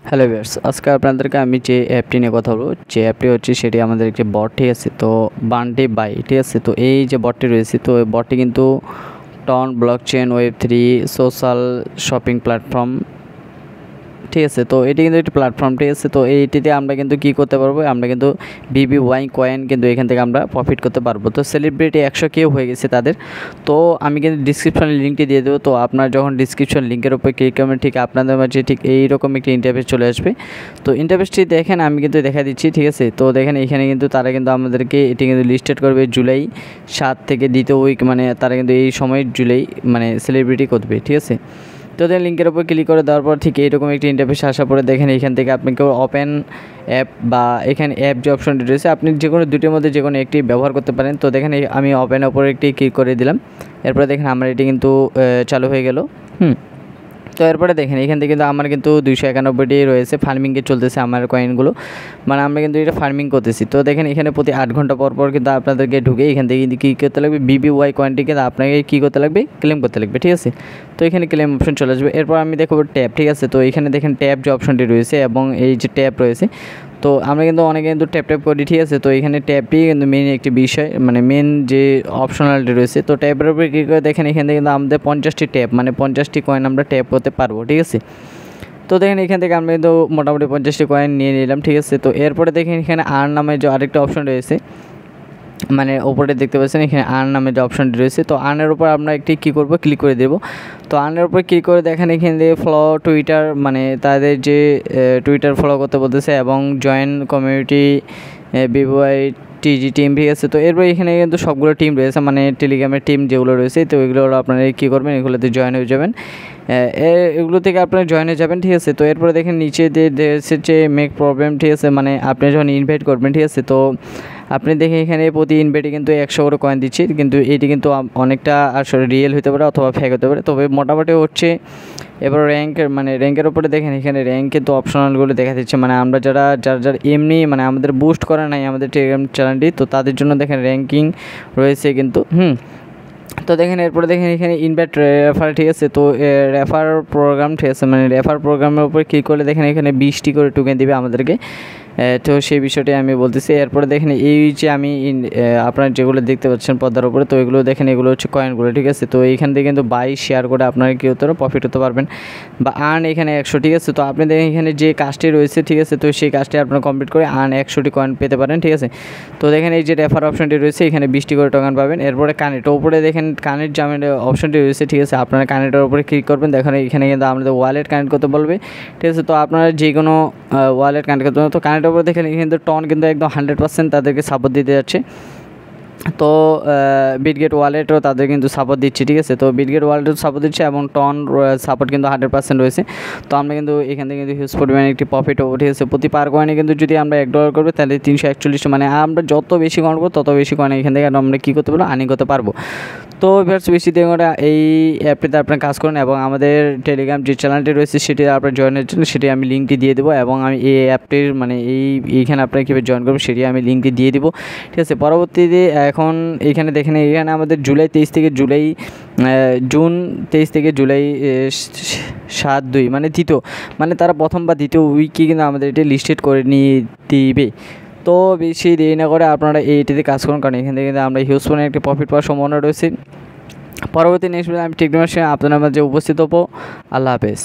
Hello viewers, আজকে আপনাদেরকে আমি যে অ্যাপটি নিয়ে কথা বলবো, যে অ্যাপটি হচ্ছে সেটি আমাদের একটি বট, ঠিক আছে। তো বান্টি বাই, ঠিক আছে। তো এই যে বটটি রয়েছে, তো এই বটটি কিন্তু টন ব্লকচেন ওয়েব3 সোশ্যাল শপিং প্ল্যাটফর্ম, ঠিক আছে। তো এটি কিন্তু একটি প্ল্যাটফর্ম, ঠিক আছে। তো এইটিতে আমরা কিন্তু কী করতে পারবো, আমরা কিন্তু BBY কয়েন কিন্তু এখান থেকে আমরা প্রফিট করতে পারবো। তো সেলিব্রিটি 100 কেউ হয়ে গেছে তাদের। তো আমি কিন্তু ডিসক্রিপশনে লিঙ্কটি দিয়ে দেবো। তো আপনারা যখন ডিসক্রিপশন লিঙ্কের উপর ক্লিক করবেন, ঠিক আপনাদের মাঝে ঠিক এইরকম একটি ইন্টারফেস চলে আসবে। তো ইন্টারফেসটি দেখেন, আমি কিন্তু দেখা দিচ্ছি, ঠিক আছে। তো দেখেন এখানে কিন্তু তারা কিন্তু আমাদেরকে এটি কিন্তু লিস্টেড করবে জুলাই 7 থেকে দ্বিতীয় উইক, মানে তারা কিন্তু এই সময় জুলাই মানে সেলিব্রিটি করবে, ঠিক আছে। তো দেখেন লিঙ্কের উপর ক্লিক করে দেওয়ার পর ঠিক এইরকম একটি ইন্টারফেস আসার পরে দেখেন এখান থেকে আপনাকে ওপেন অ্যাপ বা এখানে অ্যাপ যে অপশনটি রয়েছে, আপনি যে কোনো দুটির মধ্যে যে কোনো একটি ব্যবহার করতে পারেন। তো দেখেন আমি ওপেনের উপর একটি ক্লিক করে দিলাম। এরপরে দেখেন আমার এটি কিন্তু চালু হয়ে গেল। তো এরপরে দেখেন এখান থেকে কিন্তু আমার কিন্তু 291টি রয়েছে, ফার্মিংয়ে চলতেছে আমার কয়েনগুলো, মানে আমরা কিন্তু এটা ফার্মিং করতেছি। তো দেখেন এখানে প্রতি 8 ঘন্টা পর পর কিন্তু আপনাদেরকে ঢুকে এখান থেকে কিন্তু কী করতে লাগবে, BBY কয়েনটিকে আপনাকে কী করতে লাগবে, ক্লেম করতে লাগবে, ঠিক আছে। তো এখানে ক্লেম অপশন চলে আসবে। এরপর আমি দেখব ট্যাব, ঠিক আছে। তো এখানে দেখেন ট্যাব যে অপশনটি রয়েছে এবং এই যে ট্যাব রয়েছে, তো আমরা কিন্তু অনেকে কিন্তু ট্যাপ করি, ঠিক আছে। তো এখানে ট্যাপই কিন্তু মেন একটি বিষয়, মানে মেন যে অপশনালটি রয়েছে। তো ট্যাপের উপরে কী করে দেখেন এখান থেকে কিন্তু আমাদের 50টি ট্যাপ, মানে 50টি কয়েন আমরা ট্যাপ করতে পারবো, ঠিক আছে। তো দেখেন এখান থেকে আমরা কিন্তু মোটামুটি 50টি কয়েন নিয়ে নিলাম, ঠিক আছে। তো এরপরে দেখেন এখানে আর্ন নামে যে আরেকটা অপশন রয়েছে, মানে ওপরে দেখতে পাচ্ছেন এখানে আর্ন নামে যে অপশনটি রয়েছে। তো আর্নের উপর আমরা একটি কী করবো, ক্লিক করে দেবো। তো আর্নের উপর ক্লিক করে দেখেন এখান থেকে ফলো টুইটার, মানে তাদের যে টুইটার ফলো করতে বলতেছে এবং join community BBY TG team, ঠিক আছে। তো এরপর এখানে কিন্তু সবগুলো টিম রয়েছে, মানে টেলিগ্রামের টিম যেগুলো রয়েছে। তো এগুলো আপনারা কী করবেন, এগুলোতে জয়েন হয়ে যাবেন, এগুলো থেকে আপনারা জয়েন হয়ে যাবেন, ঠিক আছে। তো এরপরে দেখেন নিচে যে মেক প্রবলেম, ঠিক আছে, মানে আপনি যখন ইনভাইট করবেন, ঠিক আছে। তো আপনি দেখেন এখানে প্রতি ইনভাইটে কিন্তু 100 করে কয়েন দিচ্ছে, কিন্তু এটি কিন্তু অনেকটা আসলে রিয়েল হতে পারে অথবা ফেক হতে পারে। তবে মোটামুটি হচ্ছে এবার র্যাঙ্কের উপরে দেখেন এখানে র্যাঙ্ক কিন্তু অপশনালগুলো দেখা দিচ্ছে, মানে আমরা যারা এমনি মানে আমাদের বুস্ট করা নাই আমাদের টেলিগ্রাম চ্যানেলটি, তো তাদের জন্য দেখেন র্যাঙ্কিং রয়েছে কিন্তু। তো দেখেন এরপরে দেখেন এখানে ইনভাইট রেফার, ঠিক আছে। তো রেফার প্রোগ্রাম, ঠিক আছে, মানে রেফার প্রোগ্রামের উপর ক্লিক করলে দেখেন এখানে 20টি করে টোকেন দিবে আমাদেরকে। তো সেই বিষয়টি আমি বলতেছি। এরপরে দেখেন এই যে আমি আপনারা যেগুলো দেখতে পাচ্ছেন পর্দার উপরে, তো এগুলো দেখেন এগুলো হচ্ছে কয়েনগুলো, ঠিক আছে। তো এইখান থেকে কিন্তু বাই শেয়ার করে আপনারা কী হতে পারবেন, প্রফিট হতে পারবেন বা আর্ন এখানে 100, ঠিক আছে। তো আপনি দেখেন এখানে যে কাজটি রয়েছে, ঠিক আছে। তো সেই কাজটি আপনারা কমপ্লিট করে আর্ন 100টি কয়েন পেতে পারেন, ঠিক আছে। তো দেখেন এই যে রেফার অপশনটি রয়েছে, এখানে 20টি করে টোকেন পাবেন। এরপরে কানেক্ট, উপরে দেখেন কানেক্ট জামের অপশনটি রয়েছে, ঠিক আছে। আপনারা কানেক্টের উপরে ক্লিক করবেন, দেখেন এখানে কিন্তু আমাদের ওয়ালেট কানেক্ট করতে বলবে, ঠিক আছে। তো আপনারা যে কোনো ওয়ালেট কানেক্ট করতে পারেন। তো কানেক্টের উপরে দেখেন কিন্তু টন কিন্তু একদম 100% তাদেরকে সাপোর্ট দিতে যাচ্ছে। তো বিটগেট ওয়ালেটও তাদের কিন্তু সাপোর্ট দিচ্ছে, ঠিক আছে। তো বিটগেট ওয়ালেটও সাপোর্ট দিচ্ছে এবং টন সাপোর্ট কিন্তু 100% রয়েছে। তো আমরা কিন্তু এখান থেকে কিন্তু হিউজ পরিমাণে একটি প্রফিট হবে, ঠিক আছে। প্রতি পার কয়েনে কিন্তু যদি আমরা $1 করবো তাহলে 341, মানে আমরা যত বেশি কয়েন করবো তত বেশি কয়েন এখান থেকে আমরা কী করতে পারবো, আর্নিং করতে পারবো। তো ভিউয়ার্স, বেশি দিন করে এই অ্যাপটিতে আপনারা কাজ করুন এবং আমাদের টেলিগ্রাম যে চ্যানেলটি রয়েছে সেটি আপনারা জয়েনের জন্য সেটি আমি লিঙ্কটি দিয়ে দেবো এবং আমি এই অ্যাপটির মানে এইখানে আপনারা কীভাবে জয়েন করবেন সেটি আমি লিঙ্কটি দিয়ে দেবো, ঠিক আছে। পরবর্তীতে এখন এখানে দেখেন এখানে আমাদের জুন 23 থেকে জুলাই 7-2, মানে দ্বিতীয়, মানে তারা প্রথম বা দ্বিতীয় উইকে কিন্তু আমাদের এটি লিস্টেড করে নিয়ে দিবে। তো বেশি দেরি না করে আপনারা এইটিতে কাজ করুন, কারণ এখান থেকে কিন্তু আমরা হিউজ পরিমাণে একটি প্রফিট পাওয়ার সম্ভাবনা রয়েছে। পরবর্তী নেক্সট ভিডিও আমি টেকনোলজির সঙ্গে আপনাদের মাঝে উপস্থিত হবো। আল্লাহ হাফেজ।